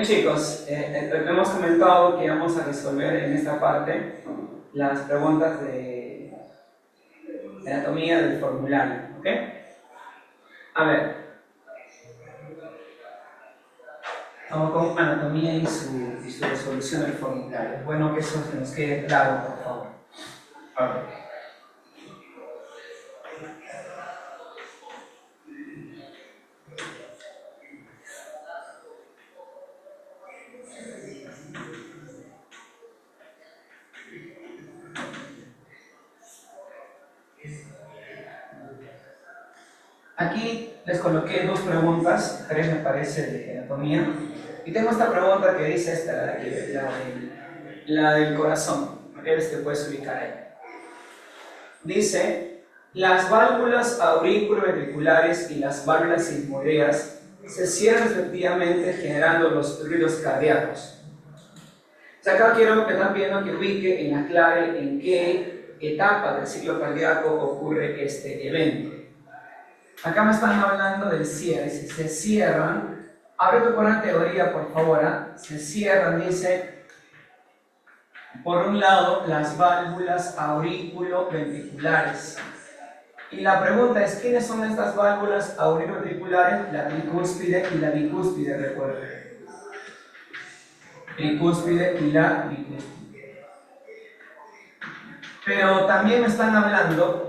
Bien chicos, hemos comentado que vamos a resolver en esta parte las preguntas de anatomía del formulario, ¿ok? A ver, vamos con anatomía y su resolución del formulario. Es bueno que eso se nos quede claro, por favor. A ver. Aquí les coloqué dos preguntas, tres me parece, de anatomía. Y tengo esta pregunta que dice esta, la del corazón. A ver si te puedes ubicar ahí. Dice, las válvulas auriculoventriculares y las válvulas sigmoideas se cierran respectivamente generando los ruidos cardíacos. O sea, acá quiero que están viendo que ubique en la clave en qué etapa del ciclo cardíaco ocurre este evento. Acá me están hablando del cierre, si se cierran, abre tu cuaderno de teoría por favor, se cierran, dice, por un lado, las válvulas auriculoventriculares. Y la pregunta es, ¿quiénes son estas válvulas auriculoventriculares? La tricúspide y la bicúspide, recuerden. Tricúspide y la bicúspide. Pero también me están hablando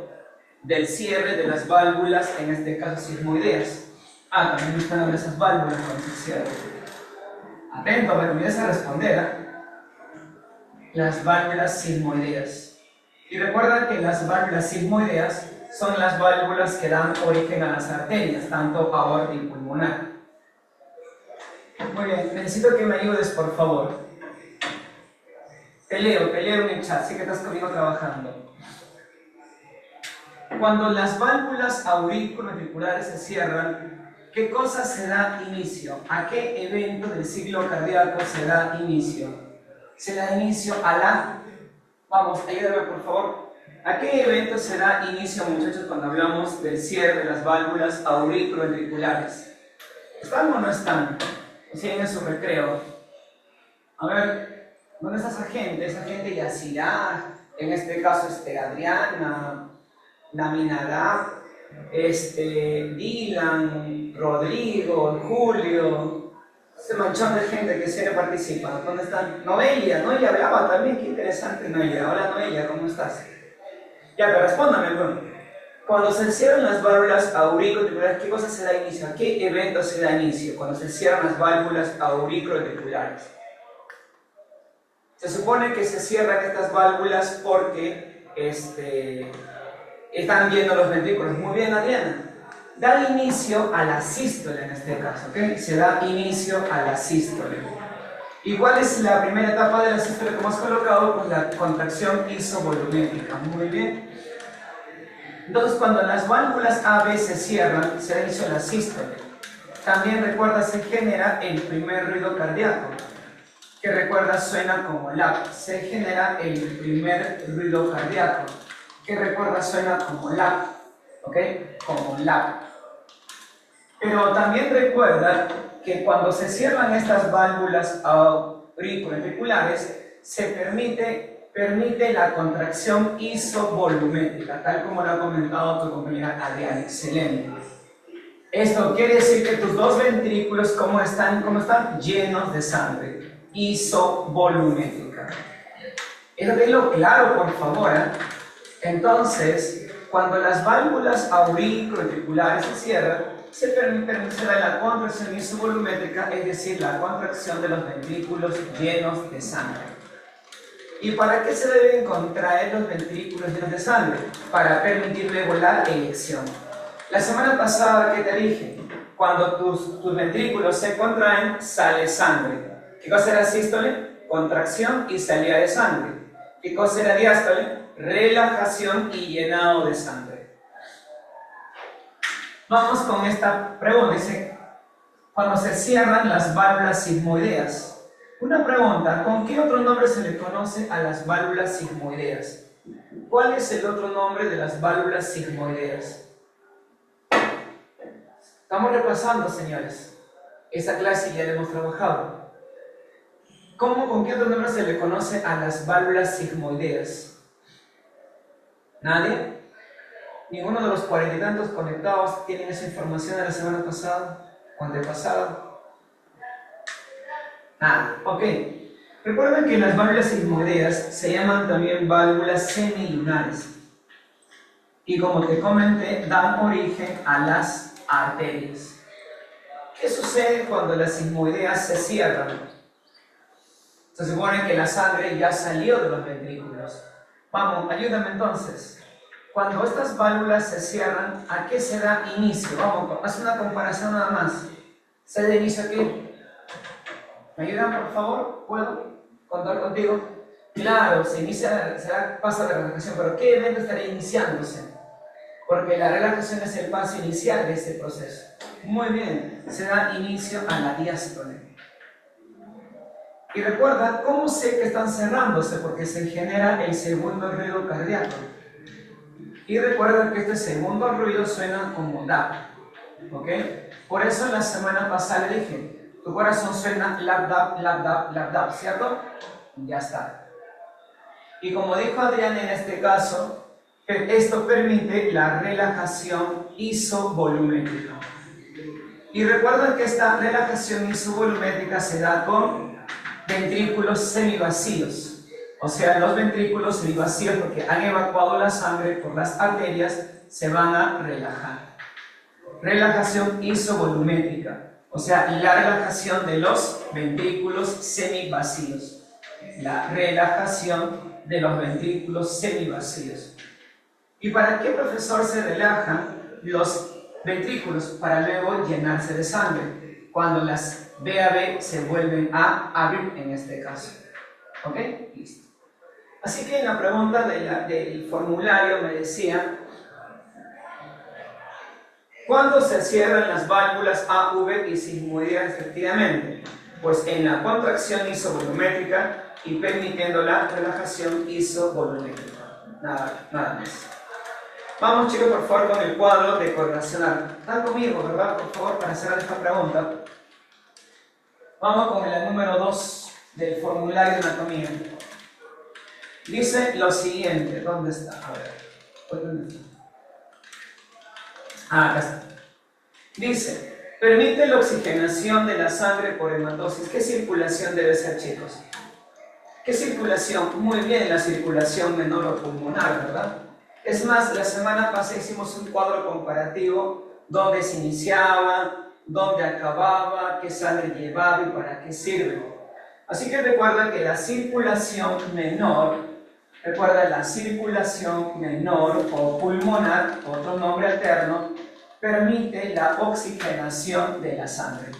del cierre de las válvulas, en este caso sigmoideas. También me están hablando de esas válvulas cuando se cierran. Atento, me comienza a responder, las válvulas sigmoideas. Y recuerda que las válvulas sigmoideas son las válvulas que dan origen a las arterias, tanto aorta y pulmonar. Muy bien, necesito que me ayudes por favor. Te leo en el chat, sí que estás conmigo trabajando. Cuando las válvulas auriculoventriculares se cierran, ¿qué cosa se da inicio? ¿A qué evento del ciclo cardíaco se da inicio? Se da inicio a la... Vamos, ayúdame por favor. ¿A qué evento se da inicio, muchachos, cuando hablamos del cierre de las válvulas auriculoventriculares? ¿Están o no están? Siguen en su recreo. A ver, ¿dónde está esa gente? Esa gente Yacirá, en este caso Adriana, Naminadab, Dylan, Rodrigo, Julio, ese manchón de gente que siempre participa. ¿Dónde están? Noelia hablaba también, qué interesante Noelia. Hola Noelia, ¿cómo estás? Ya, pero respóndame, bueno. Cuando se cierran las válvulas auriculoventriculares, ¿qué cosa se da inicio? ¿A qué evento se da inicio cuando se cierran las válvulas auriculoventriculares? Se supone que se cierran estas válvulas porque están viendo los ventrículos. Muy bien, Adriana. Da inicio a la sístole en este caso, ¿ok? Se da inicio a la sístole. ¿Y cuál es la primera etapa de la sístole que hemos colocado? Pues la contracción isovolumétrica. Muy bien. Entonces, cuando las válvulas A, B se cierran, se da inicio a la sístole. También recuerda, se genera el primer ruido cardíaco, que recuerda suena como LAP. Se genera el primer ruido cardíaco, que recuerda suena como LAP, ¿ok? Como LAP. Pero también recuerda que cuando se cierran estas válvulas auriculoventriculares, se permite la contracción isovolumétrica, tal como lo ha comentado tu compañera Adriana. Excelente. Esto quiere decir que tus dos ventrículos, ¿cómo están? Llenos de sangre. Isovolumétrica. Eso tenlo claro, por favor, ¿eh? Entonces, cuando las válvulas auriculoventriculares se cierran, se permitirá la contracción isovolumétrica, es decir, la contracción de los ventrículos llenos de sangre. ¿Y para qué se deben contraer los ventrículos llenos de sangre? Para permitir luego la eyección. La semana pasada, ¿qué te dije? Cuando tus ventrículos se contraen, sale sangre. ¿Qué cosa era sístole? Contracción y salida de sangre. ¿Qué cosa era diástole? Relajación y llenado de sangre. Vamos con esta pregunta. Dice, cuando se cierran las válvulas sigmoideas. Una pregunta, ¿con qué otro nombre se le conoce a las válvulas sigmoideas? ¿Cuál es el otro nombre de las válvulas sigmoideas? Estamos repasando, señores. Esa clase ya la hemos trabajado. ¿Con qué otro nombre se le conoce a las válvulas sigmoideas? ¿Nadie? ¿Ninguno de los 40 y tantos conectados tienen esa información de la semana pasada o antepasada? Nada, ok. Recuerden que las válvulas sigmoideas se llaman también válvulas semilunares. Y como te comenté, dan origen a las arterias. ¿Qué sucede cuando las sigmoideas se cierran? Se supone que la sangre ya salió de los ventrículos. Vamos, ayúdame entonces. Cuando estas válvulas se cierran, ¿a qué se da inicio? Vamos, haz una comparación nada más. ¿Se da inicio a qué? ¿Me ayudan, por favor? ¿Puedo contar contigo? Claro, se inicia, se da paso de relajación, pero ¿qué evento estaría iniciándose? Porque la relajación es el paso inicial de este proceso. Muy bien, se da inicio a la diástole. Y recuerda, ¿cómo sé que están cerrándose? Porque se genera el segundo ruido cardíaco. Y recuerda que este segundo ruido suena como DAP. ¿Ok? Por eso la semana pasada le dije, tu corazón suena lap dap, lap dap, lap dap, ¿cierto? Ya está. Y como dijo Adrián en este caso, esto permite la relajación isovolumétrica. Y recuerda que esta relajación isovolumétrica se da con ventrículos semivacíos. O sea, los ventrículos semivacíos, porque han evacuado la sangre por las arterias, se van a relajar. Relajación isovolumétrica. O sea, la relajación de los ventrículos semivacíos. La relajación de los ventrículos semivacíos. ¿Y para qué, profesor, se relajan los ventrículos? Para luego llenarse de sangre, cuando las VAB se vuelven a abrir en este caso. ¿Ok? Listo. Así que en la pregunta del formulario me decía, ¿cuándo se cierran las válvulas AV y sigmoidea efectivamente? Pues en la contracción isovolumétrica y permitiendo la relajación isovolumétrica. Nada más. Vamos, chicos, por favor, con el cuadro de correlacionar. ¿Están conmigo, verdad? Por favor, para hacer esta pregunta. Vamos con la número 2 del formulario de anatomía. Dice lo siguiente. ¿Dónde está? A ver. ¿Dónde está? Acá está. Dice, permite la oxigenación de la sangre por hematosis. ¿Qué circulación debe ser, chicos? ¿Qué circulación? Muy bien, la circulación menor o pulmonar, ¿verdad? Es más, la semana pasada hicimos un cuadro comparativo donde se iniciaba, donde acababa, qué sangre llevaba y para qué sirve. Así que recuerda que la circulación menor, o pulmonar, otro nombre alterno, permite la oxigenación de la sangre.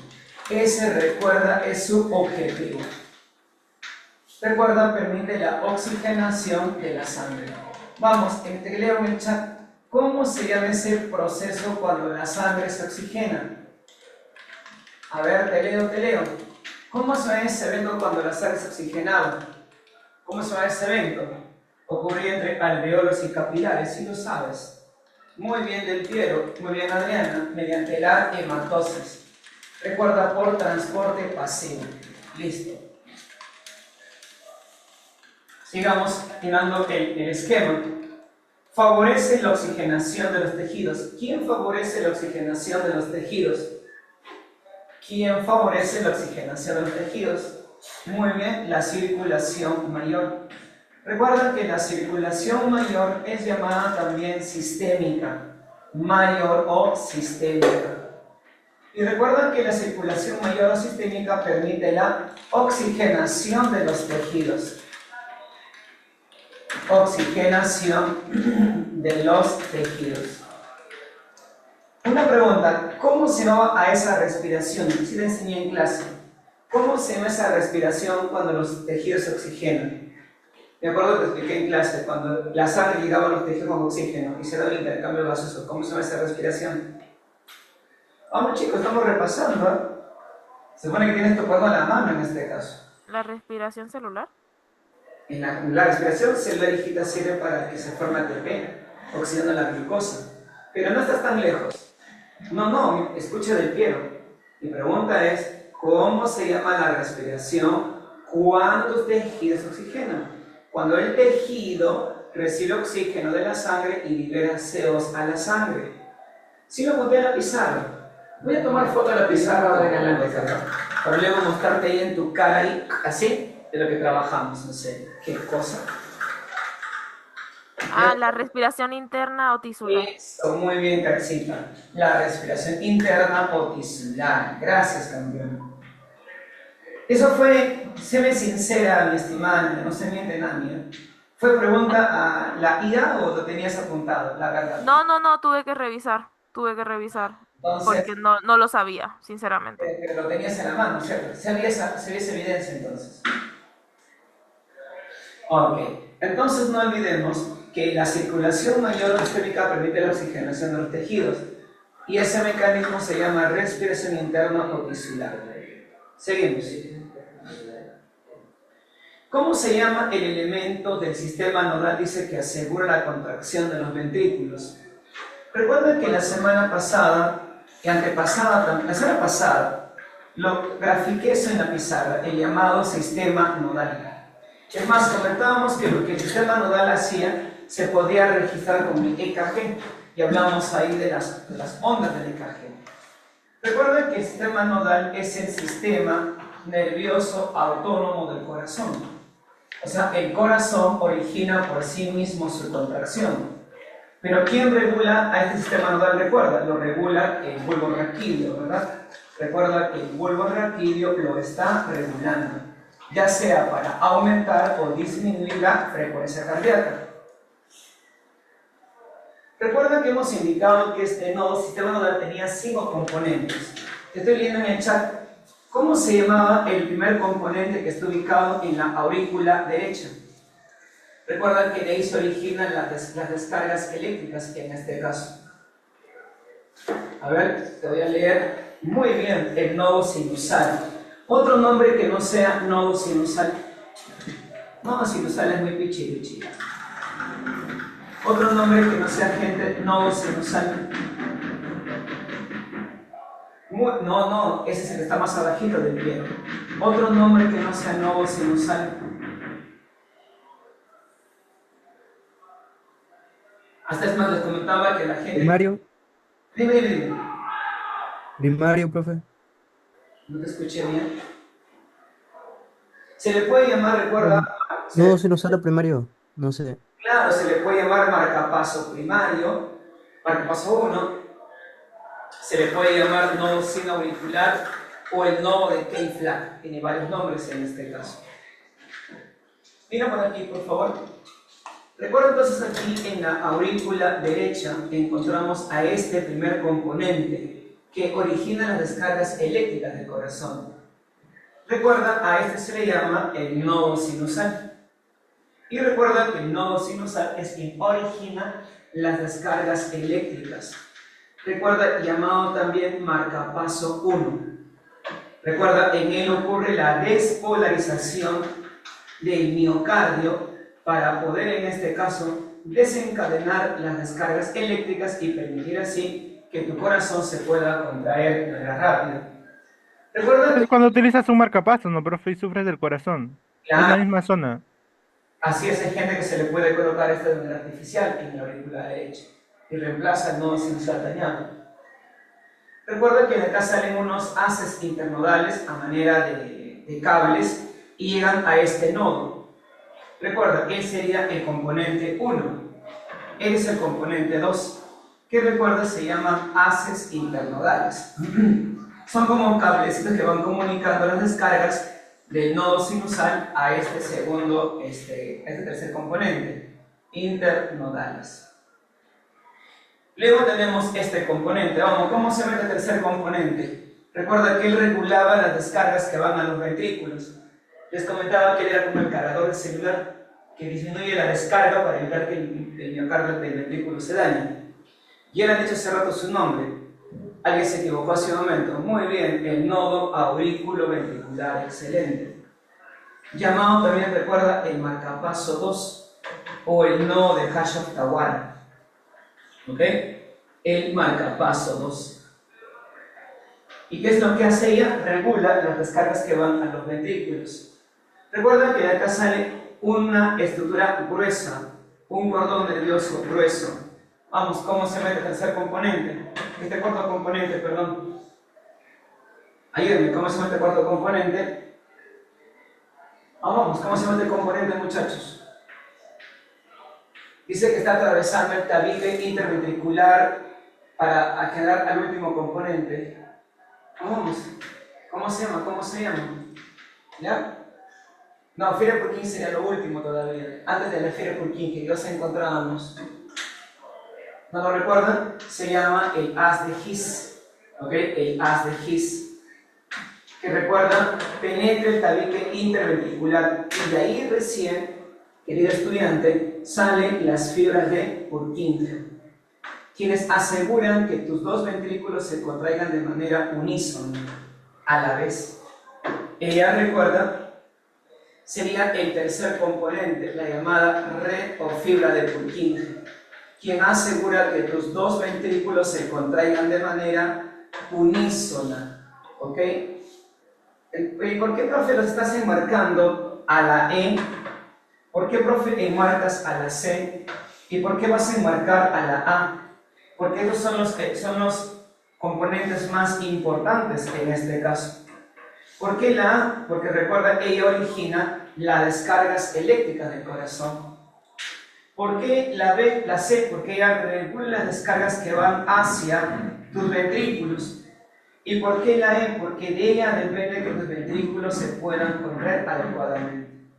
Ese, recuerda, es su objetivo. Recuerda, permite la oxigenación de la sangre. Vamos, te leo en el chat. ¿Cómo se llama ese proceso cuando la sangre se oxigena? A ver, te leo. ¿Cómo se llama ese evento cuando la sangre se oxigenaba? ¿Cómo se llama ese evento? Ocurría entre alveolos y capilares, si lo sabes. Muy bien, Del Piero. Muy bien, Adriana. Mediante la hematosis. Recuerda, por transporte pasivo. Listo. Sigamos mirando el esquema. Favorece la oxigenación de los tejidos. ¿Quién favorece la oxigenación de los tejidos? ¿Quién favorece la oxigenación de los tejidos? Muy bien, la circulación mayor. Recuerden que la circulación mayor es llamada también sistémica. Mayor o sistémica. Y recuerden que la circulación mayor o sistémica permite la oxigenación de los tejidos. Oxigenación de los tejidos. Una pregunta, ¿cómo se llama a esa respiración? Si te enseñé en clase. ¿Cómo se llama esa respiración cuando los tejidos se oxigenan? Me acuerdo que expliqué en clase, cuando la sangre llegaba a los tejidos con oxígeno y se daba el intercambio gaseoso. ¿Cómo se llama esa respiración? Vamos, chicos, estamos repasando, ¿eh? Se supone que tienes tu cuaderno en la mano en este caso. ¿La respiración celular? En la respiración celular sirve para que se forme ATP, oxidando la glucosa. Pero no estás tan lejos. Escucha Del Piero. Mi pregunta es, ¿cómo se llama la respiración ¿Cuántos tejidos oxigenan? Cuando el tejido recibe oxígeno de la sangre y libera CO2 a la sangre. Si lo apunté en la pizarra. Voy a tomar foto de la pizarra ahora en adelante, para luego mostrarte ahí en tu cara, ahí, así, de lo que trabajamos, no sé, qué cosa. Ah, la respiración interna o tisular. Eso, muy bien, Carcita. La respiración interna o tisular. Gracias, campeón. Eso fue, séme sincera, mi estimada, no se miente nadie. ¿Fue pregunta a la IA o lo tenías apuntado, la verdad? No, tuve que revisar, Entonces, porque no lo sabía, sinceramente. pero lo tenías en la mano, ¿cierto? Se había esa evidencia entonces. Ok, entonces no olvidemos que la circulación mayor sistémica permite la oxigenación de los tejidos y ese mecanismo se llama respiración interna o tisular. Seguimos. ¿Cómo se llama el elemento del sistema nodal? Dice que asegura la contracción de los ventrículos. Recuerden que la semana pasada, la semana pasada, lo grafiqué eso en la pizarra, el llamado sistema nodal. Es más, comentábamos que lo que el sistema nodal hacía se podía registrar con el EKG y hablamos ahí de las ondas del EKG. Recuerden que el sistema nodal es el sistema nervioso autónomo del corazón. O sea, el corazón origina por sí mismo su contracción. Pero ¿quién regula a este sistema nodal? Recuerda, lo regula el bulbo raquídeo, ¿verdad? Recuerda que el bulbo raquídeo lo está regulando, ya sea para aumentar o disminuir la frecuencia cardíaca. Recuerda que hemos indicado que este sistema nodal tenía 5 componentes. Te estoy leyendo en el chat. ¿Cómo se llamaba el primer componente que está ubicado en la aurícula derecha? Recuerda que de ahí se originan las descargas eléctricas en este caso. A ver, te voy a leer muy bien el nodo sinusal. Otro nombre que no sea nodo sinusal. Nodo sinusal es muy pichiruchi. Otro nombre que no sea, gente, nodo sinusal. No, ese es el que está más abajito del pie. Otro nombre que no sea nodo sinusal. Hasta es más, les comentaba que la gente... Primario, Dime. primario, profe. No te escuché bien. Se le puede llamar, No, recuerda... no se nos habla primario, no sé. Claro, se le puede llamar marcapaso primario, marcapaso 1. Se le puede llamar nodo sinoauricular o el nodo de K-flag. Tiene varios nombres en este caso. Mira por aquí, por favor. Recuerda entonces aquí en la aurícula derecha encontramos a este primer componente que origina las descargas eléctricas del corazón. Recuerda, a este se le llama el nodo sinusal. Y recuerda que el nodo sinusal es quien origina las descargas eléctricas. Recuerda, llamado también marcapaso 1. Recuerda, en él ocurre la despolarización del miocardio para poder, en este caso, desencadenar las descargas eléctricas y permitir así que tu corazón se pueda contraer de manera rápida. Recuerda Es que, cuando utilizas un marcapasos, ¿no, profe? Y sufres del corazón. Es la claro, misma zona. así es, hay gente que se le puede colocar esta de manera artificial en la aurícula derecha y reemplaza el nodo sinusal dañado. Recuerda que de acá salen unos haces internodales a manera de cables y llegan a este nodo. Recuerda, él sería el componente 1. Él es el componente 2, que recuerda se llaman haces internodales. Son como cablecitos que van comunicando las descargas del nodo sinusal a este segundo, este tercer componente, internodales. Luego tenemos este componente. Vamos, ¿cómo se ve el tercer componente? Recuerda que él regulaba las descargas que van a los ventrículos. Les comentaba que él era como el cargador del celular, que disminuye la descarga para evitar que el miocardio del ventrículo se dañe. Ya le han dicho hace rato su nombre. Alguien se equivocó hace un momento. Muy bien, el nodo aurículo-ventricular, excelente. Llamado también, recuerda, el marcapaso 2 o el nodo de Hashimoto-Tawara. ¿Ok? El marcapaso 2. ¿Y qué es lo que hace ella? Regula las descargas que van a los ventrículos. Recuerda que de acá sale una estructura gruesa, un cordón nervioso grueso. Vamos, ¿cómo se llama el tercer componente? Este cuarto componente, perdón. Ayúdenme, ¿cómo se llama este cuarto componente? Vamos, ¿cómo se llama este componente, muchachos? Dice que está atravesando el tabique interventricular para generar al último componente. Vamos, ¿cómo se llama? ¿Cómo se llama? ¿Ya? No, Fiebre-Purkinje sería lo último todavía. Antes de la Fiebre-Purkinje, que nos encontrábamos. ¿No lo recuerdan? Se llama el haz de His. ¿Ok? El haz de His. Que recuerda, penetra el tabique interventricular y de ahí recién, querido estudiante, salen las fibras de Purkinje, quienes aseguran que tus dos ventrículos se contraigan de manera unísona, a la vez. Ella recuerda, sería el tercer componente, la llamada red o fibra de Purkinje, quien asegura que tus dos ventrículos se contraigan de manera unísona. ¿Ok? ¿Y por qué, profe, los estás enmarcando a la E? ¿Por qué, profe, enmarcas a la C? ¿Y por qué vas a enmarcar a la A? Porque esos son los componentes más importantes en este caso. ¿Por qué la A? Porque recuerda, ella origina las descargas eléctricas del corazón. ¿Por qué la B, la C? Porque ella regula las descargas que van hacia tus ventrículos. ¿Y por qué la E? Porque de ella depende que tus ventrículos se puedan correr adecuadamente.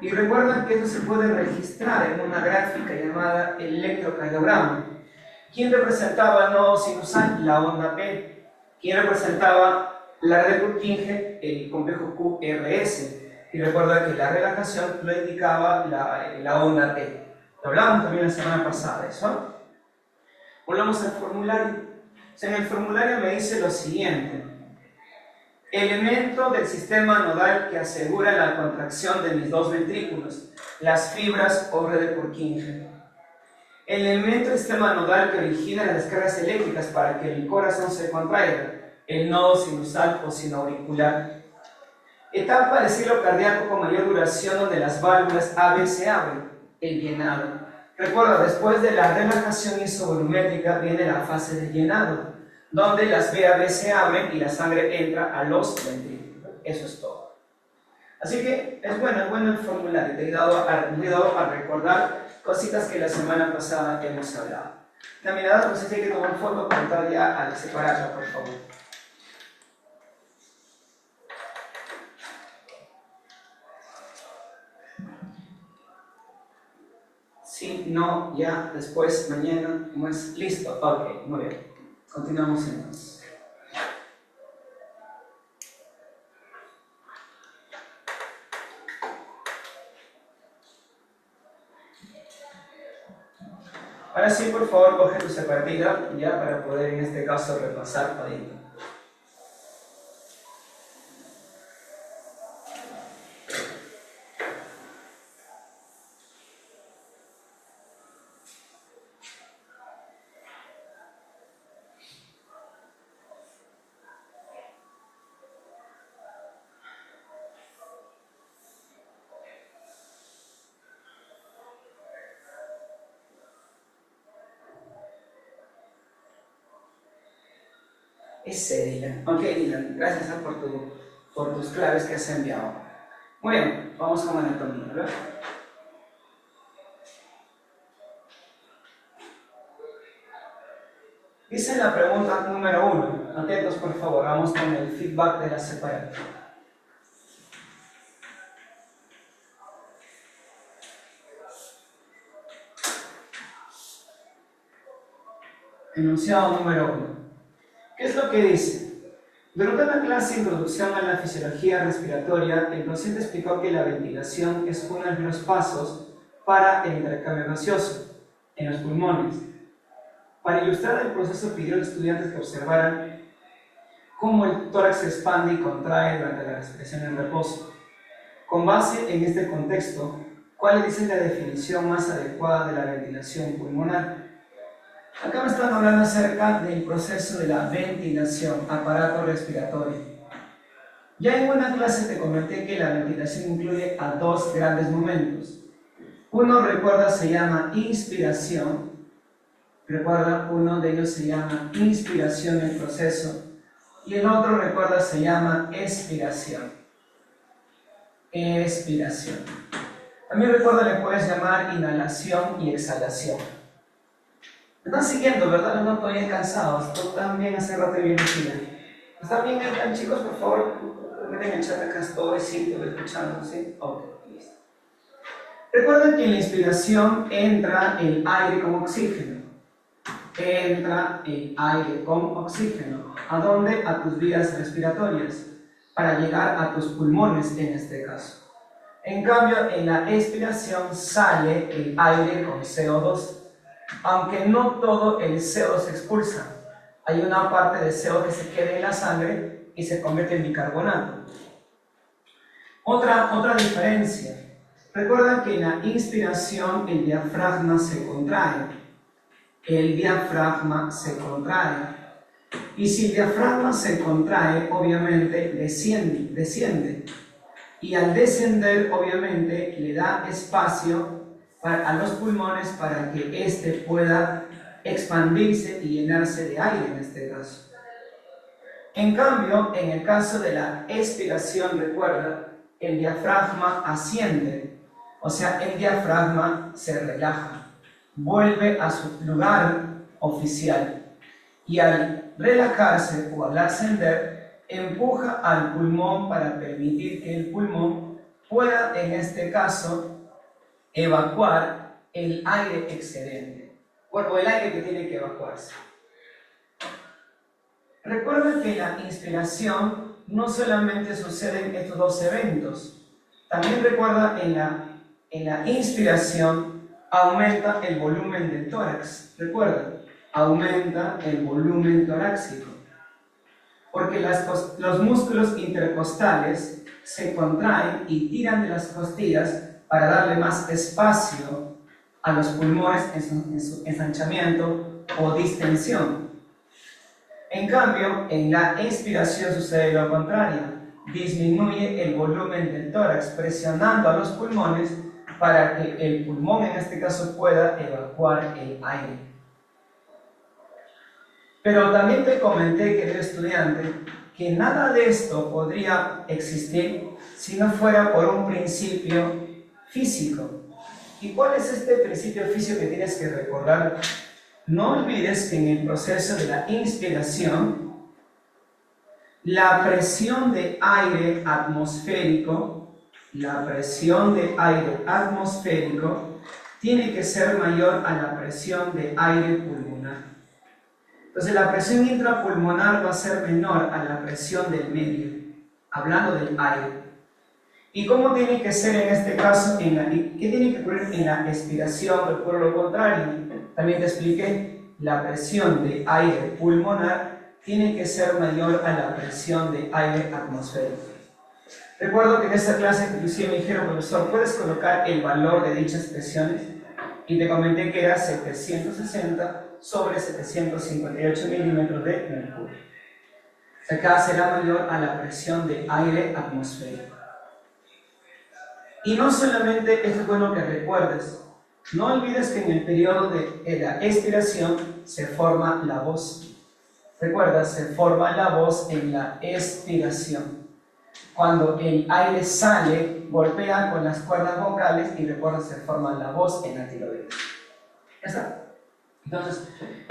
Y recuerden que esto se puede registrar en una gráfica llamada electrocardiograma. ¿Quién representaba el nodo sinusal? La onda P. ¿Quién representaba la red de Purkinje? El complejo QRS. Y recuerda que la relajación lo indicaba la onda T. Lo hablamos también la semana pasada, ¿eso? Volvamos al formulario. O sea, en el formulario me dice lo siguiente: elemento del sistema nodal que asegura la contracción de mis dos ventrículos, las fibras o red de Purkinje. Elemento del sistema nodal que origina las descargas eléctricas para que el corazón se contraiga, el nodo sinusal o sinoauricular. Etapa de ciclo cardíaco con mayor duración donde las válvulas AB se abren, el llenado. Recuerda, después de la relajación isovolumétrica viene la fase de llenado, donde las VAB se abren y la sangre entra a los ventrículos. Eso es todo. Así que es bueno el formulario. Te he dado a recordar cositas que la semana pasada hemos hablado. La mirada, no sé si hay que tomar foto para entrar ya al separarla, por favor. Sí, no, ya, después, mañana, ¿cómo es? Listo, ok, muy bien. Continuamos entonces. Ahora sí, por favor, coge tu separatita ya para poder en este caso repasar todito. Ese, Dylan. Ok, Dylan, gracias por tus claves que has enviado. Muy bien, vamos con anatomía, ¿verdad? Dice la pregunta número 1. Atentos, por favor, vamos con el feedback de la separación. Enunciado número 1. ¿Qué es lo que dice? Durante una clase de introducción a la fisiología respiratoria, el docente explicó que la ventilación es uno de los pasos para el intercambio gaseoso en los pulmones. Para ilustrar el proceso, pidió a los estudiantes que observaran cómo el tórax se expande y contrae durante la respiración en reposo. Con base en este contexto, ¿cuál es la definición más adecuada de la ventilación pulmonar? Acá me están hablando acerca del proceso de la ventilación, aparato respiratorio. Ya en una clase te comenté que la ventilación incluye a dos grandes momentos. Uno, recuerda, se llama inspiración. Recuerda, uno de ellos se llama inspiración en proceso. Y el otro, recuerda, se llama expiración. Expiración. También recuerda, le puedes llamar inhalación y exhalación. Me están siguiendo, ¿verdad? No estoy bien cansados. Están bien, hace rato bien decía. ¿Están bien, chicos? Por favor, meten el chat acá, estoy, sí, te voy escuchando, ¿sí? Ok, listo. Recuerden que en la inspiración entra el aire con oxígeno. Entra el aire con oxígeno. ¿A dónde? A tus vías respiratorias, para llegar a tus pulmones en este caso. En cambio, en la expiración sale el aire con CO2. Aunque no todo el CO2 se expulsa, hay una parte de CO2 que se queda en la sangre y se convierte en bicarbonato. Otra diferencia. Recuerden que en la inspiración el diafragma se contrae. El diafragma se contrae. Y si el diafragma se contrae, obviamente desciende. Y al descender, obviamente, le da espacio a los pulmones para que éste pueda expandirse y llenarse de aire en este caso. En cambio, en el caso de la expiración, recuerda, el diafragma asciende, o sea, el diafragma se relaja, vuelve a su lugar oficial y al relajarse o al ascender, empuja al pulmón para permitir que el pulmón pueda, en este caso, evacuar el aire excedente, o el aire que tiene que evacuarse. Recuerda que en la inspiración no solamente suceden estos dos eventos, también recuerda en la inspiración aumenta el volumen del tórax, recuerda, aumenta el volumen torácico, porque los músculos intercostales se contraen y tiran de las costillas para darle más espacio a los pulmones en su ensanchamiento o distensión. En cambio, en la expiración sucede lo contrario, disminuye el volumen del tórax, presionando a los pulmones para que el pulmón en este caso pueda evacuar el aire. Pero también te comenté, querido estudiante, que nada de esto podría existir si no fuera por un principio físico. ¿Y cuál es este principio físico que tienes que recordar? No olvides que en el proceso de la inspiración, la presión de aire atmosférico, tiene que ser mayor a la presión de aire pulmonar. Entonces la presión intrapulmonar va a ser menor a la presión del medio, hablando del aire. ¿Y cómo tiene que ser en este caso? ¿Qué tiene que ocurrir en la expiración? Recuerdo lo contrario. También te expliqué, la presión de aire pulmonar tiene que ser mayor a la presión de aire atmosférico. Recuerdo que en esta clase inclusive me dijeron, profesor, ¿puedes colocar el valor de dichas presiones? Y te comenté que era 760 sobre 758 milímetros de mercurio. Acá será mayor a la presión de aire atmosférico. Y no solamente esto es bueno que recuerdes, no olvides que en el periodo de la expiración se forma la voz. Recuerda, se forma la voz en la expiración. Cuando el aire sale, golpea con las cuerdas vocales y recuerda, se forma la voz en la tiroides. ¿Ya está? Entonces,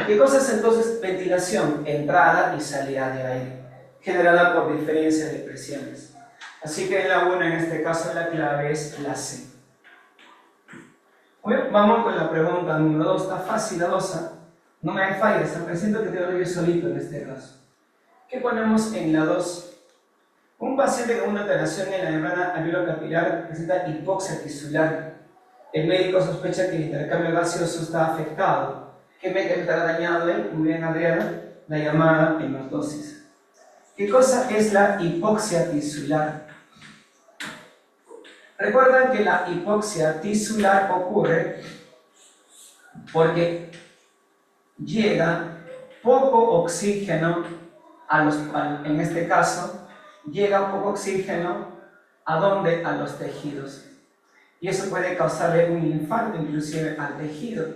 ¿qué cosa es entonces ventilación? Entrada y salida de aire, generada por diferencia de presiones. Así que la 1 en este caso la clave es la C. Bueno, vamos con la pregunta número 2. Está fácil la 2. No me falles, presento que te lo doy yo solito en este caso. ¿Qué ponemos en la 2? Un paciente con una alteración en la membrana alveolo-capilar presenta hipoxia tisular. El médico sospecha que el intercambio gaseoso está afectado. ¿Qué mecanismo estará dañado él? Muy bien, Adriana, la llamada hematosis. ¿Qué cosa es la hipoxia tisular? Recuerdan que la hipoxia tisular ocurre porque llega poco oxígeno en este caso llega poco oxígeno, ¿a dónde? A los tejidos. Y eso puede causarle un infarto inclusive al tejido.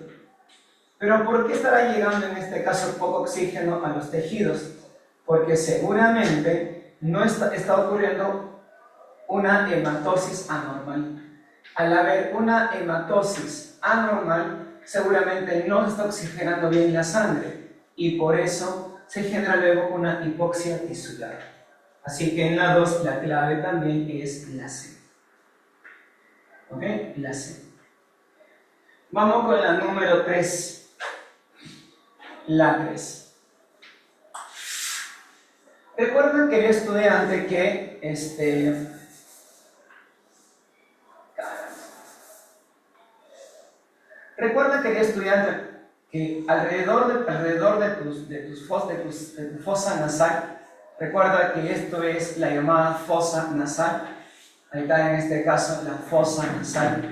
Pero ¿por qué estará llegando en este caso poco oxígeno a los tejidos? Porque seguramente no está ocurriendo una hematosis anormal. Al haber una hematosis anormal, seguramente no se está oxigenando bien la sangre y por eso se genera luego una hipoxia tisular. Así que en la 2 la clave también es la C. ¿Ok? La C. Vamos con la número 3. La 3. Recuerden, querido estudiante, que recuerda, querido estudiante, que alrededor de tu fosa nasal, recuerda que esto es la llamada fosa nasal. Ahí está en este caso la fosa nasal.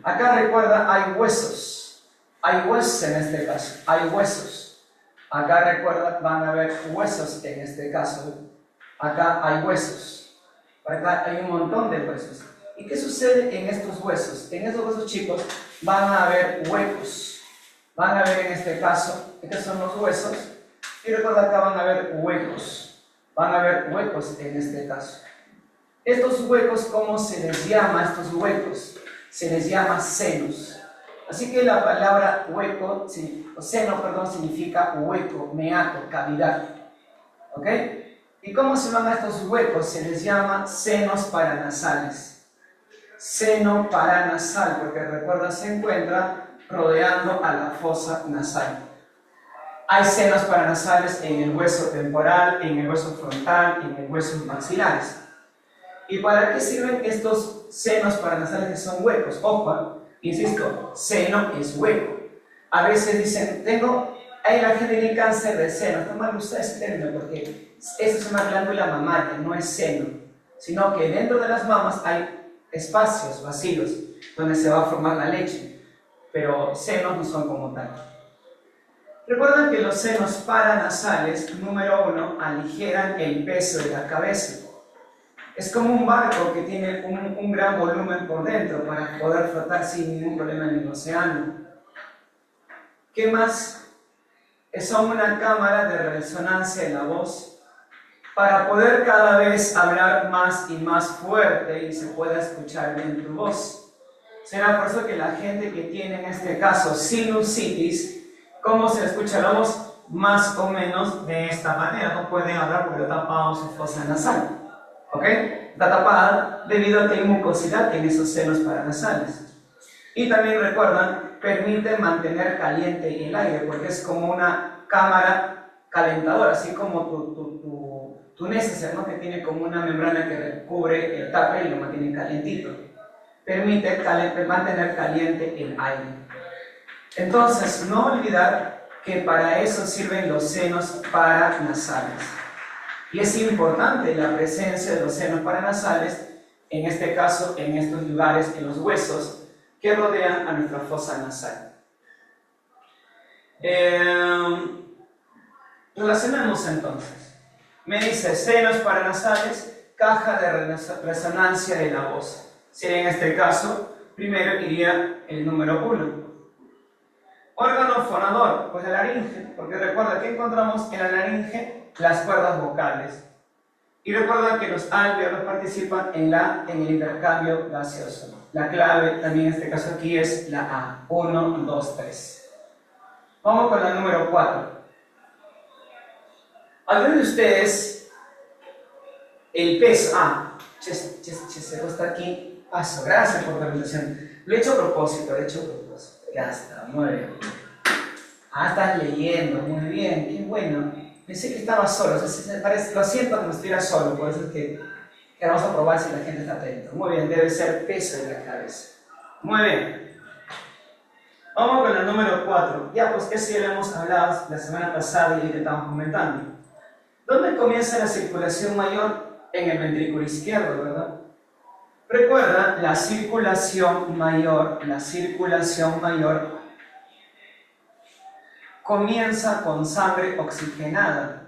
Acá recuerda, hay huesos. Hay huesos en este caso, hay huesos. Acá recuerda, van a haber huesos en este caso. Acá hay huesos. Acá hay un montón de huesos. ¿Y qué sucede en estos huesos? En estos huesos, chicos, van a haber huecos. Van a haber en este caso, estos son los huesos. Y recuerda, acá van a haber huecos. Van a haber huecos en este caso. Estos huecos, ¿cómo se les llama a estos huecos? Se les llama senos. Así que la palabra hueco, o seno, perdón, significa hueco, meato, cavidad. ¿Ok? ¿Y cómo se llaman estos huecos? Se les llama senos paranasales. Seno paranasal, porque recuerda, se encuentra rodeando a la fosa nasal. Hay senos paranasales en el hueso temporal, en el hueso frontal, en el hueso maxilares. ¿Y para qué sirven estos senos paranasales que son huecos? Ojo, insisto, seno es hueco. A veces dicen, hay la gente tiene cáncer de seno. Está mal usar ese término porque esa es una glándula mamaria, no es seno. Sino que dentro de las mamas hay espacios vacíos donde se va a formar la leche. Pero senos no son como tal. Recuerden que los senos paranasales, número 1, aligeran el peso de la cabeza. Es como un barco que tiene un gran volumen por dentro para poder flotar sin ningún problema en el océano. ¿Qué más? Son una cámara de resonancia de la voz para poder cada vez hablar más y más fuerte y se pueda escuchar bien tu voz. Será por eso que la gente que tiene en este caso sinusitis, ¿cómo se escucha la voz? Más o menos de esta manera. No pueden hablar porque tapamos su fosa nasal. ¿Ok? Está tapada debido a que hay mucosidad en esos senos paranasales. Y también recuerdan, permite mantener caliente el aire porque es como una cámara calentadora, así como tu neceser, ¿no? Que tiene como una membrana que recubre el tape y lo mantiene calientito. Permite mantener caliente el aire. Entonces, no olvidar que para eso sirven los senos paranasales. Y es importante la presencia de los senos paranasales, en este caso, en estos lugares, en los huesos que rodean a nuestra fosa nasal. Relacionemos entonces. Me dice senos paranasales, caja de resonancia de la voz. Si en este caso, primero iría el número 1. Órgano fonador, pues la laringe, porque recuerda que encontramos en la laringe las cuerdas vocales. Y recuerda que los alvéolos participan en el intercambio gaseoso. La clave también en este caso aquí es la A. 1, 2, 3. Vamos con la número 4. ¿Alguno de ustedes el peso? Se está aquí. Paso. Gracias por la invitación. Lo he hecho a propósito, Ya está, muy bien. Estás leyendo, muy bien, qué bueno. Pensé que estaba solo, lo siento como si estuviera solo, por eso es que vamos a probar si la gente está atenta. Muy bien, debe ser peso de la cabeza. Muy bien. Vamos con el número 4. Ya, pues eso ya lo hemos hablado la semana pasada y que estamos comentando. ¿Dónde comienza la circulación mayor? En el ventrículo izquierdo, ¿verdad? Recuerda, la circulación mayor comienza con sangre oxigenada.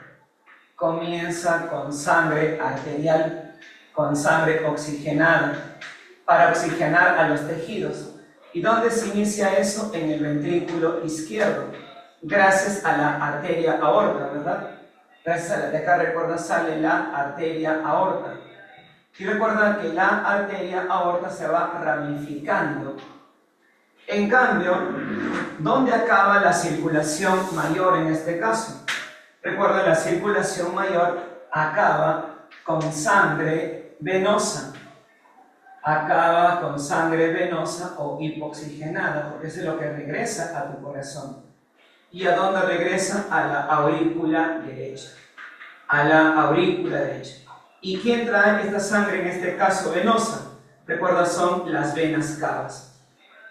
comienza con sangre arterial, con sangre oxigenada, para oxigenar a los tejidos. ¿Y dónde se inicia eso? En el ventrículo izquierdo, gracias a la arteria aorta, ¿verdad? Gracias a la de acá, recuerda, sale la arteria aorta. Y recuerda que la arteria aorta se va ramificando. En cambio, ¿dónde acaba la circulación mayor en este caso? Recuerda, la circulación mayor acaba con sangre venosa. Acaba con sangre venosa o hipoxigenada, porque eso es lo que regresa a tu corazón. ¿Y a dónde regresa? A la aurícula derecha. A la aurícula derecha. ¿Y quién trae esta sangre, en este caso venosa? Recuerda, son las venas cavas.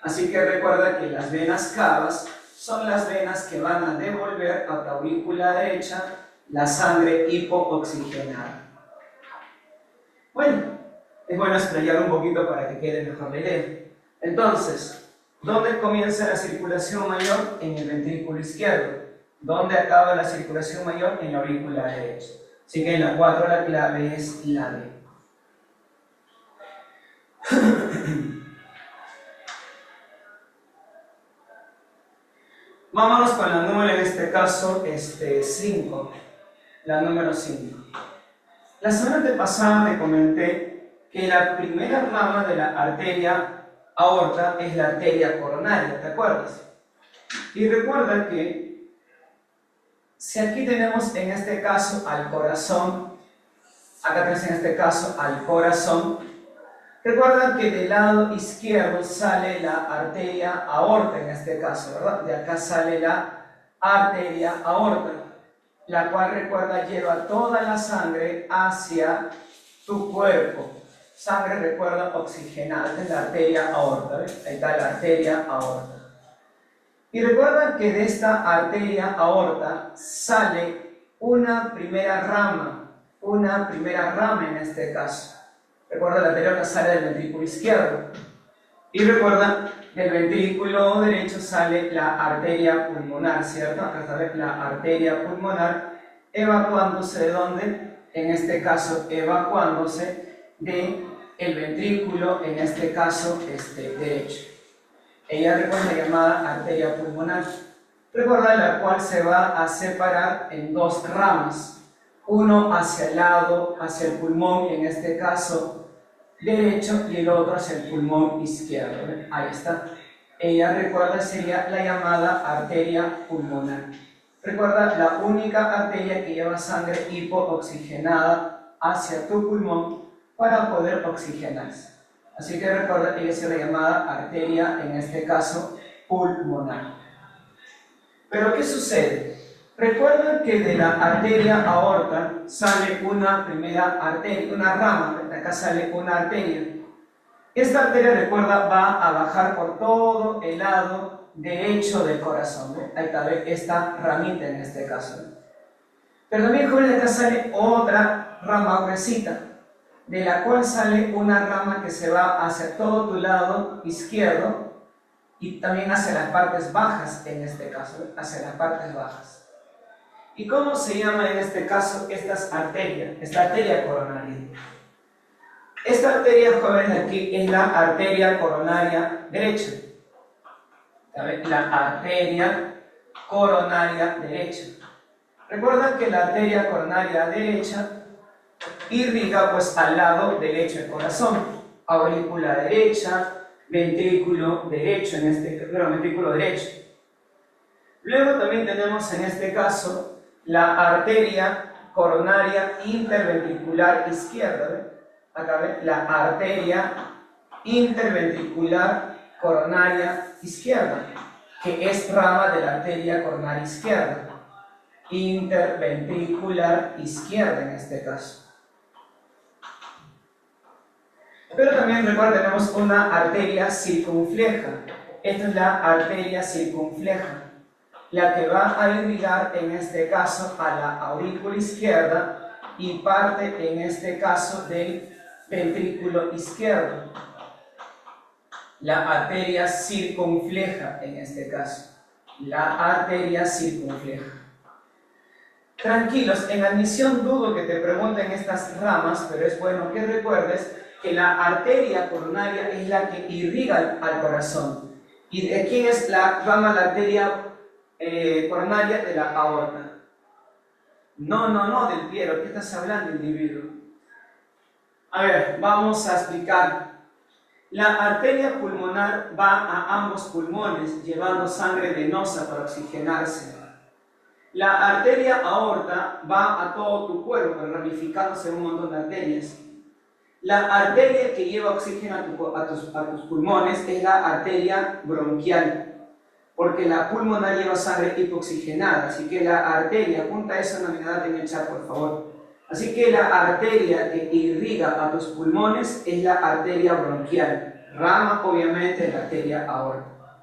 Así que recuerda que las venas cavas son las venas que van a devolver a tu aurícula derecha la sangre hipooxigenada. Bueno, es bueno explayar un poquito para que quede mejor la idea. Entonces, ¿dónde comienza la circulación mayor? En el ventrículo izquierdo. ¿Dónde acaba la circulación mayor? En la aurícula derecha. Así que en la 4 la clave es la B. Vámonos con la número, en este caso, 5. La número 5. La semana pasada te comenté que la primera rama de la arteria aorta es la arteria coronaria, ¿te acuerdas? Y recuerda que si aquí tenemos en este caso al corazón, acá tenemos en este caso al corazón, recuerda que del lado izquierdo sale la arteria aorta en este caso, ¿verdad? De acá sale la arteria aorta, la cual, recuerda, lleva toda la sangre hacia tu cuerpo. Sangre, recuerda, oxigenada. Esta es la arteria aorta, ¿ves? Ahí está la arteria aorta. Y recuerda que de esta arteria aorta sale una primera rama en este caso. Recuerda, la arteria aorta sale del ventrículo izquierdo. Y recuerda, del ventrículo derecho sale la arteria pulmonar, ¿cierto? Acá está la arteria pulmonar evacuándose de ¿dónde? En este caso, evacuándose del ventrículo, en este caso, derecho. Ella, recuerda, la llamada arteria pulmonar. Recuerda, la cual se va a separar en dos ramas. Uno hacia el lado, hacia el pulmón, en este caso derecho, y el otro hacia el pulmón izquierdo. ¿Ven? Ahí está. Ella, recuerda, sería la llamada arteria pulmonar. Recuerda, la única arteria que lleva sangre hipooxigenada hacia tu pulmón para poder oxigenarse. Así que recuerda, ella sería la llamada arteria, en este caso, pulmonar. Pero ¿qué sucede? Recuerden que de la arteria aorta sale una primera arteria, una rama, de acá sale una arteria. Esta arteria, recuerda, va a bajar por todo el lado derecho del corazón, ¿ve? Ahí está, ¿ve? Esta ramita en este caso, ¿ve? Pero también, jóvenes, de acá sale otra rama gruesita, de la cual sale una rama que se va hacia todo tu lado izquierdo y también hacia las partes bajas en este caso, ¿ve? Hacia las partes bajas. ¿Y cómo se llama en este caso estas arterias? Esta arteria coronaria. Esta arteria, jóvenes, aquí es la arteria coronaria derecha. ¿Sabe? La arteria coronaria derecha. Recuerda que la arteria coronaria derecha irriga pues al lado derecho del corazón. Aurícula derecha, ventrículo derecho, ventrículo derecho. Luego también tenemos en este caso la arteria coronaria interventricular izquierda. ¿Ve? Acá ve la arteria interventricular coronaria izquierda, que es rama de la arteria coronaria izquierda. Interventricular izquierda en este caso. Pero también, recuerda, tenemos una arteria circunfleja. Esta es la arteria circunfleja, la que va a irrigar en este caso a la aurícula izquierda y parte en este caso del ventrículo izquierdo. La arteria circunfleja en este caso. La arteria circunfleja. Tranquilos, en admisión dudo que te pregunten estas ramas, pero es bueno que recuerdes que la arteria coronaria es la que irriga al corazón. ¿Y de quién es la rama, la arteria coronaria? De la aorta. No, del Piero, ¿qué estás hablando, individuo? A ver, vamos a explicar. La arteria pulmonar va a ambos pulmones, llevando sangre venosa para oxigenarse. La arteria aorta va a todo tu cuerpo, ramificándose en un montón de arterias. La arteria que lleva oxígeno a tus pulmones es la arteria bronquial, porque la pulmonar lleva sangre hipoxigenada, así que la arteria, apunta eso en la mirada en el chat, por favor. Así que la arteria que irriga a tus pulmones es la arteria bronquial, rama obviamente de la arteria aorta.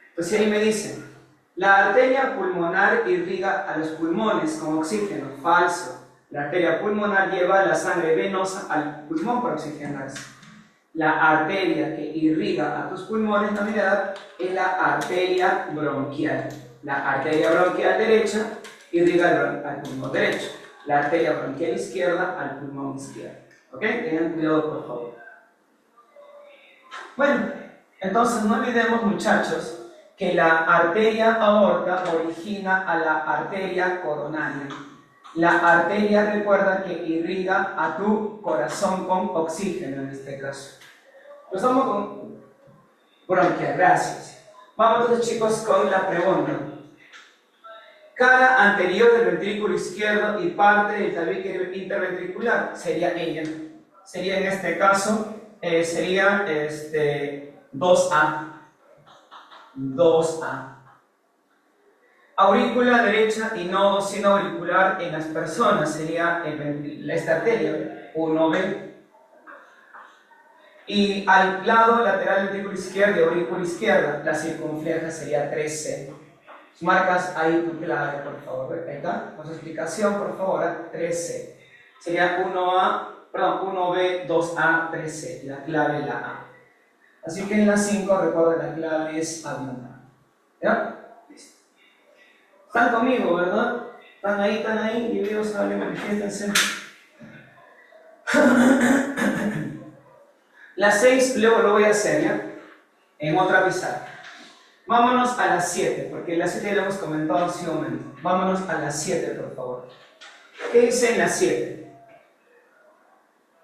Entonces ahí me dicen, la arteria pulmonar irriga a los pulmones con oxígeno, falso. La arteria pulmonar lleva la sangre venosa al pulmón para oxigenarse. La arteria que irriga a tus pulmones, no mirad, es la arteria bronquial. La arteria bronquial derecha irriga al pulmón derecho. La arteria bronquial izquierda al pulmón izquierdo. ¿Ok? Tengan cuidado, por favor. Bueno, entonces no olvidemos, muchachos, que la arteria aorta origina a la arteria coronaria. La arteria, recuerda, que irriga a tu corazón con oxígeno en este caso. Empezamos con bronquial, gracias. Vamos entonces, chicos, con la pregunta. Cara anterior del ventrículo izquierdo y parte del tabique interventricular sería ella. Sería en este caso, sería 2A. 2A. Aurícula derecha y nodo sinoauricular en las personas sería esta arteria, 1B. Y al lado lateral del ventrículo izquierdo y aurícula izquierda, la circunfleja sería 3C. Marcas ahí tu clave, por favor. Ahí está, con su explicación, por favor, 3C. Sería 1B, 2A, 3C. La clave la A. Así que en la 5, recuerda, la clave es avión. ¿Ya? Listo. Están conmigo, ¿verdad? Están ahí, individuos, hablen, manifiéstense. La 6 luego lo voy a hacer, ¿ya? En otra pizarra. Vámonos a la 7, porque la 7 ya lo hemos comentado hace un momento. Vámonos a la 7, por favor. ¿Qué dice en la 7?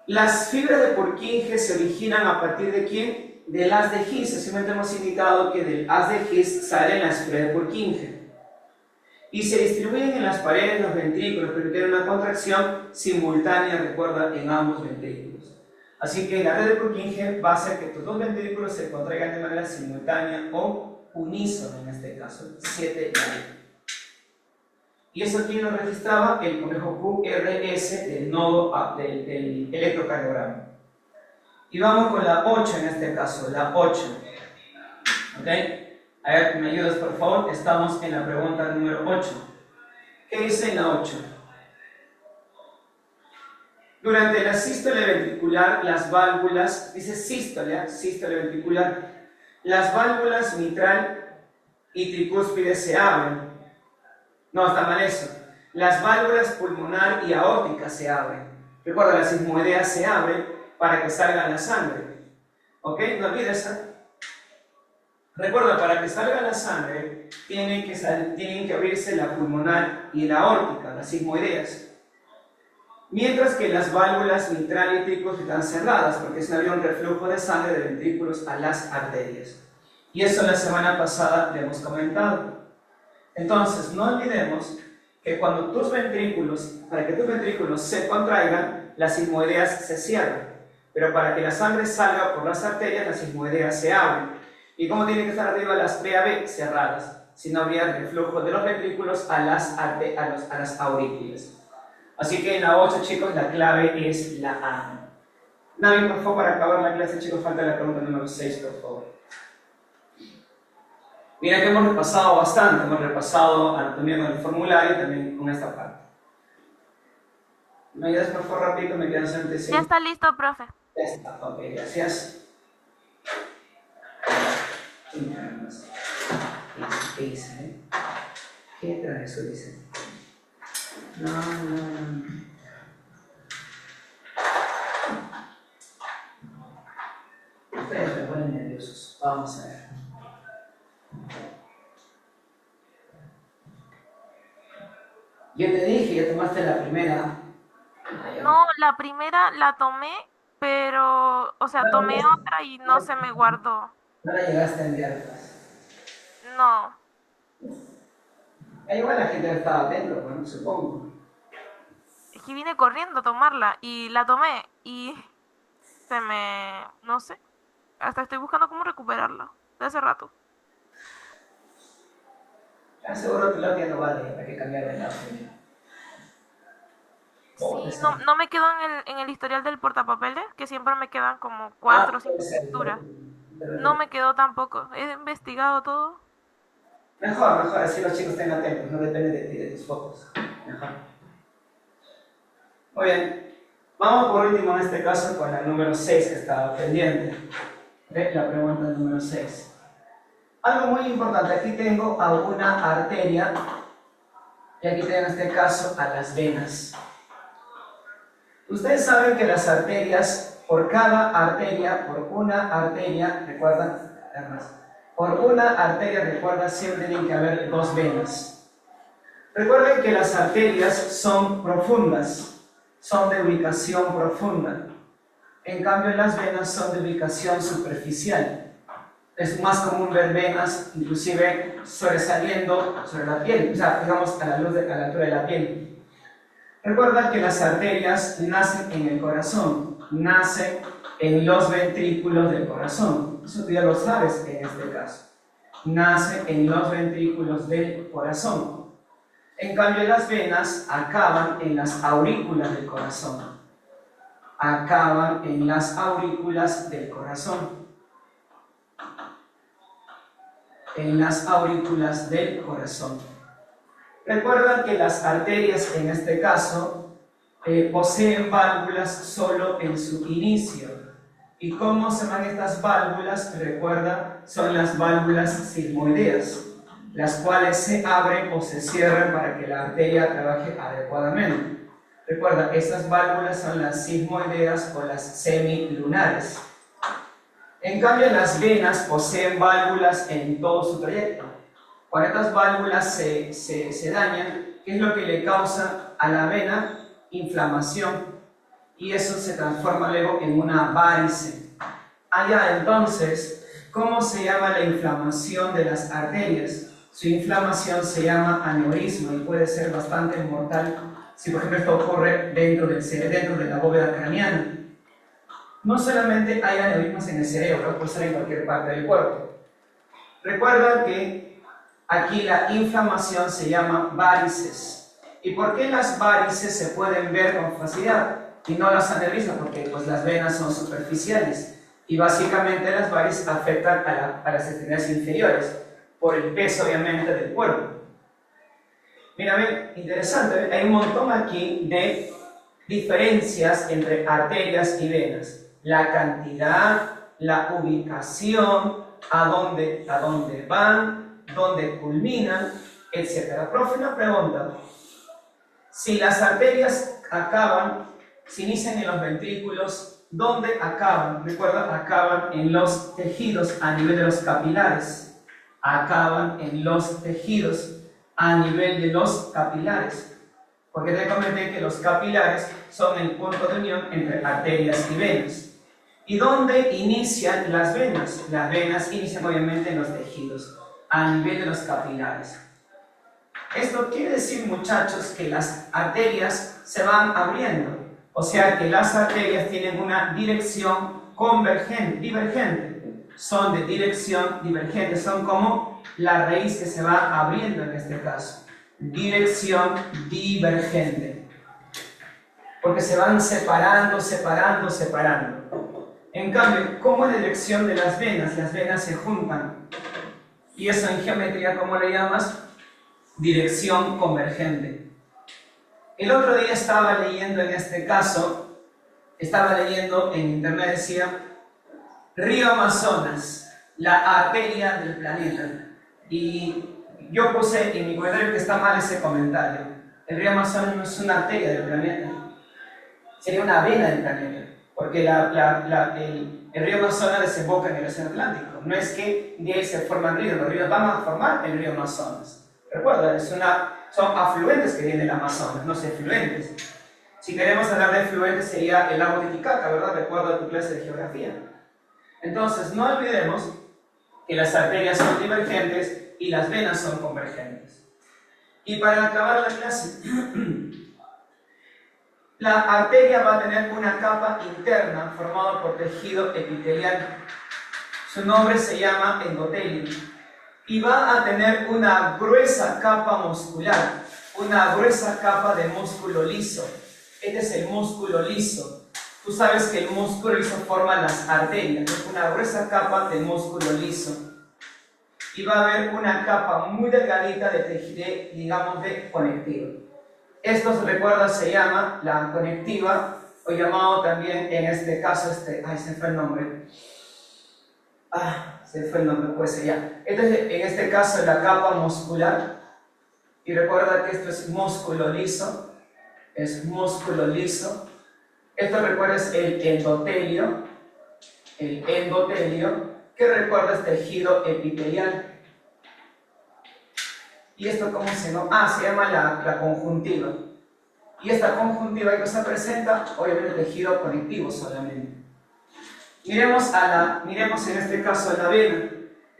Las fibras de Purkinje se originan a partir de ¿quién? Del haz de His. Simplemente hemos indicado que del haz de His salen las fibras de Purkinje. Y se distribuyen en las paredes de los ventrículos, permitiendo una contracción simultánea, recuerda, en ambos ventrículos. Así que la red de Purkinje va a hacer que tus dos ventrículos se contraigan de manera simultánea o unísono, en este caso, 7 y 8. Y eso aquí lo registraba el complejo QRS del nodo del electrocardiograma. Y vamos con la 8 en este caso, la 8. ¿Ok? A ver, me ayudas por favor, estamos en la pregunta número 8. ¿Qué dice en la 8? Durante la sístole ventricular, las válvulas, dice sístole ventricular, las válvulas mitral y tricúspide se abren. No, está mal eso. Las válvulas pulmonar y aórtica se abren. Recuerda, la sismoidea se abre para que salga la sangre. ¿Ok? No olvides eso. Recuerda, para que salga la sangre, tienen que abrirse la pulmonar y la aórtica, las sismoideas. Mientras que las válvulas mitral y tricúspide están cerradas, porque si no había un reflujo de sangre de ventrículos a las arterias. Y eso la semana pasada le hemos comentado. Entonces, no olvidemos que cuando para que tus ventrículos se contraigan, las sismoideas se cierran. Pero para que la sangre salga por las arterias, las sismoideas se abren. ¿Y cómo tienen que estar arriba las BAB? Cerradas. Si no habría reflujo de los ventrículos a las aurículas. Así que en la 8, chicos, la clave es la A. Navi, por favor, para acabar la clase, chicos, falta la pregunta número 6, por favor. Mira que hemos repasado bastante, hemos repasado anatomía con el formulario y también con esta parte. ¿Me ayudas por favor rapidito? Me quedan solamente 6. Ya está listo, profe. Ya está, ok, gracias. ¿Qué dice? ¿Qué trae eso? Dice. No, no, no. Ustedes me ponen nerviosos. Vamos a ver. Yo te dije, ya tomaste la primera. No, la primera la tomé, pero, o sea, tomé otra y no se me guardó. No la llegaste a enviar, pues. No. Igual la gente estaba atento, bueno, supongo. Es que vine corriendo a tomarla y la tomé y no sé, hasta estoy buscando cómo recuperarla de hace rato. Ya seguro que la ya no vale, hay que cambiar de lado. Sí, no me quedó en el historial del portapapeles, que siempre me quedan como 4 o 5 puede ser. lecturas. No me quedó tampoco. He investigado todo. Mejor, así los chicos estén atentos, no depende de ti, de tus fotos. Mejor. Muy bien. Vamos por último en este caso con la número 6 que estaba pendiente. ¿Ve? La pregunta número 6. Algo muy importante, aquí tengo a una arteria y aquí tengo en este caso a las venas. Ustedes saben que las arterias, por cada arteria, por una arteria, recuerdan, además, por una arteria, recuerda, siempre tienen que haber dos venas. Recuerden que las arterias son profundas, son de ubicación profunda. En cambio, las venas son de ubicación superficial. Es más común ver venas, inclusive sobresaliendo sobre la piel, o sea, digamos a la altura de la piel. Recuerda que las arterias nacen en el corazón, nacen en los ventrículos del corazón. Eso tú ya lo sabes en este caso. Nacen en los ventrículos del corazón. En cambio, las venas acaban en las aurículas del corazón. Acaban en las aurículas del corazón. En las aurículas del corazón. Recuerda que las arterias en este caso poseen válvulas solo en su inicio. ¿Y cómo se llaman estas válvulas? Recuerda, son las válvulas sigmoideas, las cuales se abren o se cierran para que la arteria trabaje adecuadamente. Recuerda, estas válvulas son las sigmoideas o las semilunares. En cambio, las venas poseen válvulas en todo su trayecto. Cuando estas válvulas se dañan, ¿qué es lo que le causa a la vena? Inflamación. Y eso se transforma luego en una varice. Entonces, ¿cómo se llama la inflamación de las arterias? Su inflamación se llama aneurisma y puede ser bastante mortal si, por ejemplo, esto ocurre dentro de la bóveda craneana. No solamente hay aneurismas en el cerebro, puede ser en cualquier parte del cuerpo. Recuerda que aquí la inflamación se llama varices. ¿Y por qué las varices se pueden ver con facilidad y no las aneurismas? Porque pues, las venas son superficiales y básicamente las varices afectan a las extremidades inferiores por el peso obviamente del cuerpo. Mira, ven, interesante, hay un montón aquí de diferencias entre arterias y venas. La cantidad, la ubicación, a dónde van, dónde culminan, etc. Profe, una pregunta. Si las arterias se inician en los ventrículos, ¿dónde acaban? Recuerda, acaban en los tejidos a nivel de los capilares. Acaban en los tejidos a nivel de los capilares. Porque te comenté que los capilares son el punto de unión entre arterias y venas. ¿Y dónde inician las venas? Las venas inician obviamente en los tejidos, a nivel de los capilares. Esto quiere decir, muchachos, que las arterias se van abriendo. O sea que las arterias tienen una dirección divergente. Son de dirección divergente, son como la raíz que se va abriendo en este caso. Dirección divergente. Porque se van separando. En cambio, ¿cómo es la dirección de las venas? Las venas se juntan. Y eso en geometría, ¿cómo le llamas? Dirección convergente. El otro día estaba leyendo en este caso, en internet, decía Río Amazonas, la arteria del planeta. Y yo puse en mi comentario que está mal ese comentario. El río Amazonas no es una arteria del planeta, sería una vena del planeta, porque el río Amazonas desemboca en el Océano Atlántico. No es que de él se forman ríos, los ríos van a formar el río Amazonas. Recuerda, son afluentes que vienen del Amazonas, no son efluentes. Si queremos hablar de efluentes sería el lago Titicaca, ¿verdad? Recuerda tu clase de geografía. Entonces, no olvidemos que las arterias son divergentes y las venas son convergentes. Y para acabar la clase, la arteria va a tener una capa interna formada por tejido epitelial. Su nombre se llama endotelio. Y va a tener una gruesa capa muscular, una gruesa capa de músculo liso. Este es el músculo liso. Tú sabes que el músculo liso forma las arterias. Es una gruesa capa de músculo liso. Y va a haber una capa muy delgadita de tejido, digamos, de conectiva. Esto, se recuerda, se llama la conectiva, o llamado también en este caso, se fue el nombre. Se fue el nombre, pues ya. Entonces, en este caso, la capa muscular. Y recuerda que esto es músculo liso. Es músculo liso. Esto, recuerda, es el endotelio. El endotelio, que recuerda es tejido epitelial. ¿Y esto cómo se llama? Se llama la conjuntiva. Y esta conjuntiva que se presenta, obviamente tejido conectivo solamente. Miremos en este caso la vena.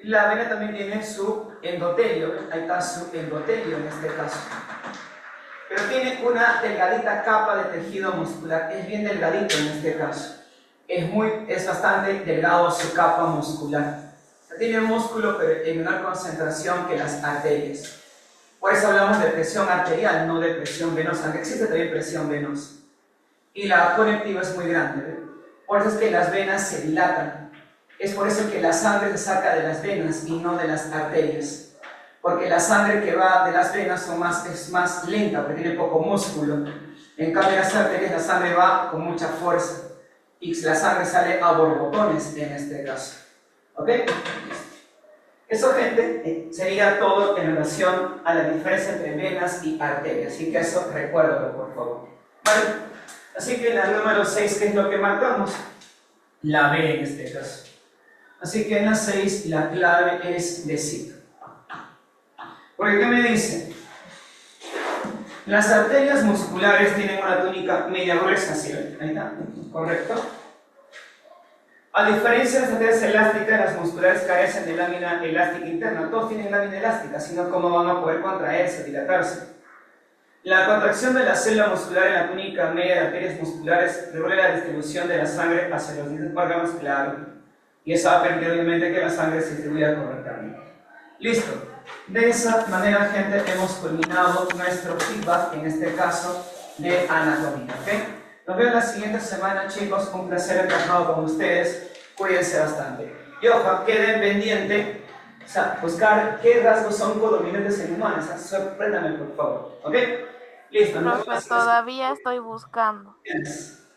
La vena también tiene su endotelio, ahí está su endotelio en este caso. Pero tiene una delgadita capa de tejido muscular, es bien delgadito en este caso. Es bastante delgado su capa muscular. Tiene músculo pero en menor concentración que las arterias. Por eso hablamos de presión arterial, no de presión venosa, aunque existe también presión venosa. Y la conectiva es muy grande, ¿ve? Por eso es que las venas se dilatan. Es por eso que la sangre se saca de las venas y no de las arterias. Porque la sangre que va de las venas es más lenta, porque tiene poco músculo. En cambio, en las arterias la sangre va con mucha fuerza. Y la sangre sale a borbotones en este caso. ¿Ok? Eso, gente, sería todo en relación a la diferencia entre venas y arterias. Así que eso recuérdalo, por favor. ¿Vale? Así que en la número 6, ¿qué es lo que marcamos? La B en este caso. Así que en la 6 la clave es decir. Porque ¿qué me dice? Las arterias musculares tienen una túnica media gruesa, ¿sí? Ahí está, ¿correcto? A diferencia de las arterias elásticas, las musculares carecen de lámina elástica interna. Todos tienen lámina elástica, sino cómo van a poder contraerse, dilatarse. La contracción de la célula muscular en la túnica media de arterias musculares regula la distribución de la sangre hacia los distintos órganos, claro. Y eso va a permitir, obviamente, que la sangre se distribuya correctamente. Listo. De esa manera, gente, hemos culminado nuestro feedback, en este caso, de anatomía. ¿Okay? Nos vemos la siguiente semana, chicos. Un placer haber trabajado con ustedes. Cuídense bastante. Y ojo, queden pendientes. O sea, buscar qué rasgos son codominantes en humanos. Sorpréndame, por favor. ¿Ok? Listo. Profe, todavía estoy buscando. Yes.